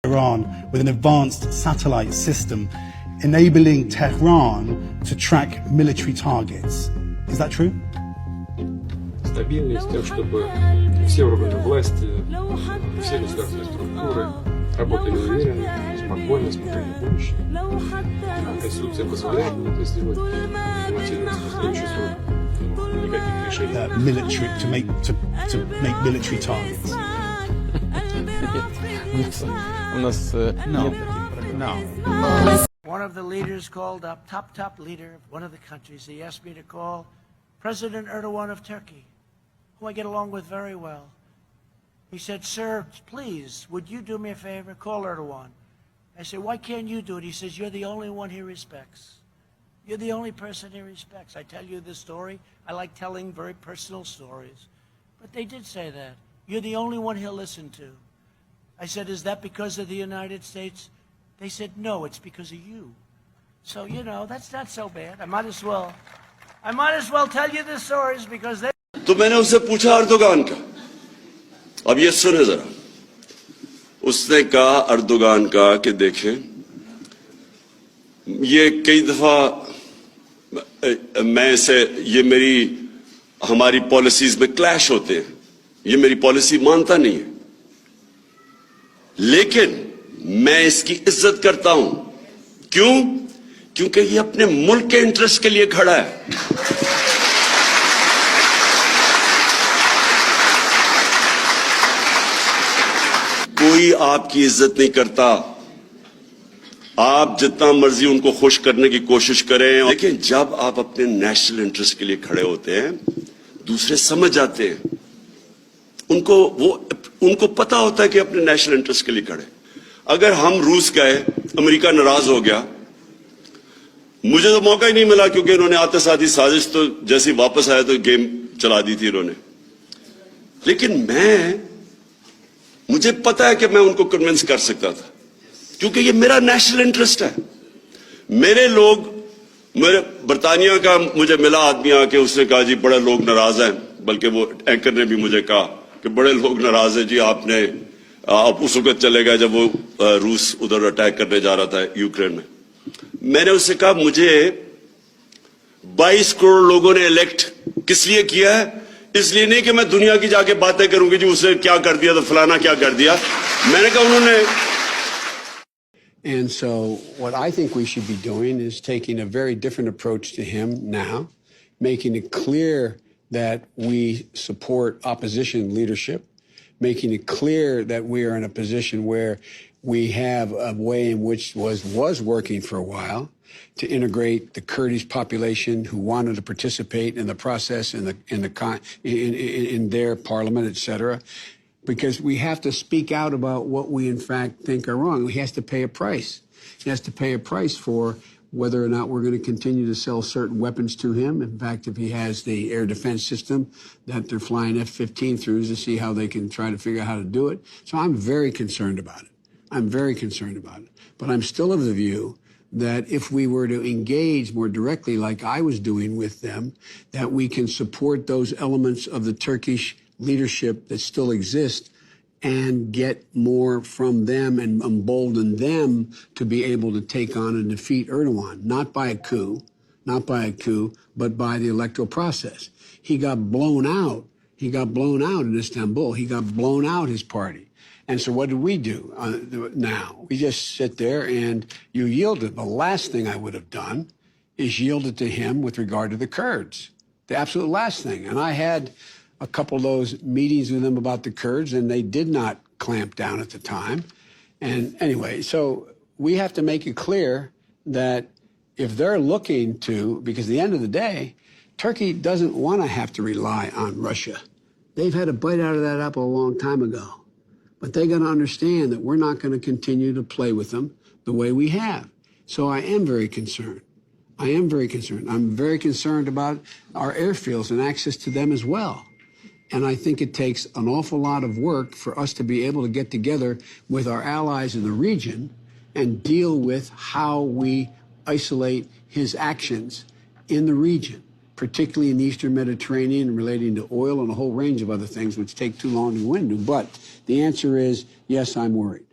Iran with an advanced satellite system enabling Tehran to track military targets. Is that true? Стабильность, тем, чтобы все органы власти, все государственные структуры работали уверенно, спокойно, спокойно будущее. Конституция позволяет нам это сделать, финансировать последующий срок. Никаких решений. Military to make military targets. No. One of the leaders called up, top leader of one of the countries. He asked me to call President Erdoğan of Turkey, who I get along with very well. He said, "Sir, please, would you do me a favor? Call Erdoğan." I said, "Why can't you do it?" He says, "You're the only one he respects. You're the only person he respects." I tell you this story. I like telling very personal stories. But they did say that. You're the only one he'll listen to. I said, "Is that because of the United States?" They said, "No, it's because of you." So, you know, that's not so bad. I might as well tell you the stories because they... तो मैंने उससे पूछा Erdogan का, अब ये सुने जरा। उसने कहा अर्दोगान का कि देखें, ये कई दफा मैं से ये हमारी पॉलिसीज में क्लैश होते हैं, ये मेरी पॉलिसी मानता नहीं है, लेकिन मैं इसकी इज्जत करता हूं। क्यों? क्योंकि ये अपने मुल्क के इंटरेस्ट के लिए खड़ा है। कोई आपकी इज्जत नहीं करता, आप जितना मर्जी उनको खुश करने की कोशिश करें, लेकिन जब आप अपने नेशनल इंटरेस्ट के लिए खड़े होते हैं, दूसरे समझ जाते हैं। उनको पता होता है कि अपने नेशनल इंटरेस्ट के लिए खड़े। अगर हम रूस गए, अमेरिका नाराज हो गया, मुझे तो मौका ही नहीं मिला क्योंकि इन्होंने आते साथ ही साजिश तो जैसे वापस आया तो गेम चला दी थी इन्होंने। लेकिन मुझे पता है कि मैं उनको कन्विंस कर सकता था क्योंकि ये मेरा नेशनल इंटरेस्ट है। मेरे बर्तानिया का मुझे मिला आदमी आके, उसने कहा जी बड़े लोग नाराज हैं, बल्कि वो एंकर ने भी मुझे कहा कि बड़े लोग नाराज हैं जी, आप उस वक्त चले गए जब वो रूस उधर अटैक करने जा रहा था यूक्रेन में। मैंने उससे कहा मुझे 22 करोड़ लोगों ने इलेक्ट किस लिए किया है? इसलिए नहीं कि मैं दुनिया की जाके बातें करूंगी जी उसने क्या कर दिया तो फलाना क्या कर दिया। मैंने कहा उन्होंने। And so what I think we should be doing is taking a very different approach to him now, making it clear that we support opposition leadership, making it clear that we are in a position where we have a way in which was working for a while to integrate the Kurdish population who wanted to participate in the process in their parliament, etc. Because we have to speak out about what we in fact think are wrong. He has to pay a price. He has to pay a price for whether or not we're going to continue to sell certain weapons to him. In fact, if he has the air defense system that they're flying F-15 through to see how they can try to figure out how to do it. So I'm very concerned about it. I'm very concerned about it. But I'm still of the view that if we were to engage more directly like I was doing with them, that we can support those elements of the Turkish leadership that still exist and get more from them and embolden them to be able to take on and defeat Erdogan, not by a coup, but by the electoral process. He got blown out. He got blown out in Istanbul. He got blown out, his party. And so what do we do now? We just sit there and you yield it. The last thing I would have done is yield it to him with regard to the Kurds. The absolute last thing. And I had a couple of those meetings with them about the Kurds, and they did not clamp down at the time. And anyway, so we have to make it clear that if they're looking to, because at the end of the day, Turkey doesn't want to have to rely on Russia. They've had a bite out of that apple a long time ago. But they got to understand that we're not going to continue to play with them the way we have. So I am very concerned. I am very concerned. I'm very concerned about our airfields and access to them as well. And I think it takes an awful lot of work for us to be able to get together with our allies in the region and deal with how we isolate his actions in the region, particularly in the Eastern Mediterranean relating to oil and a whole range of other things which take too long to go into. But the answer is, yes, I'm worried.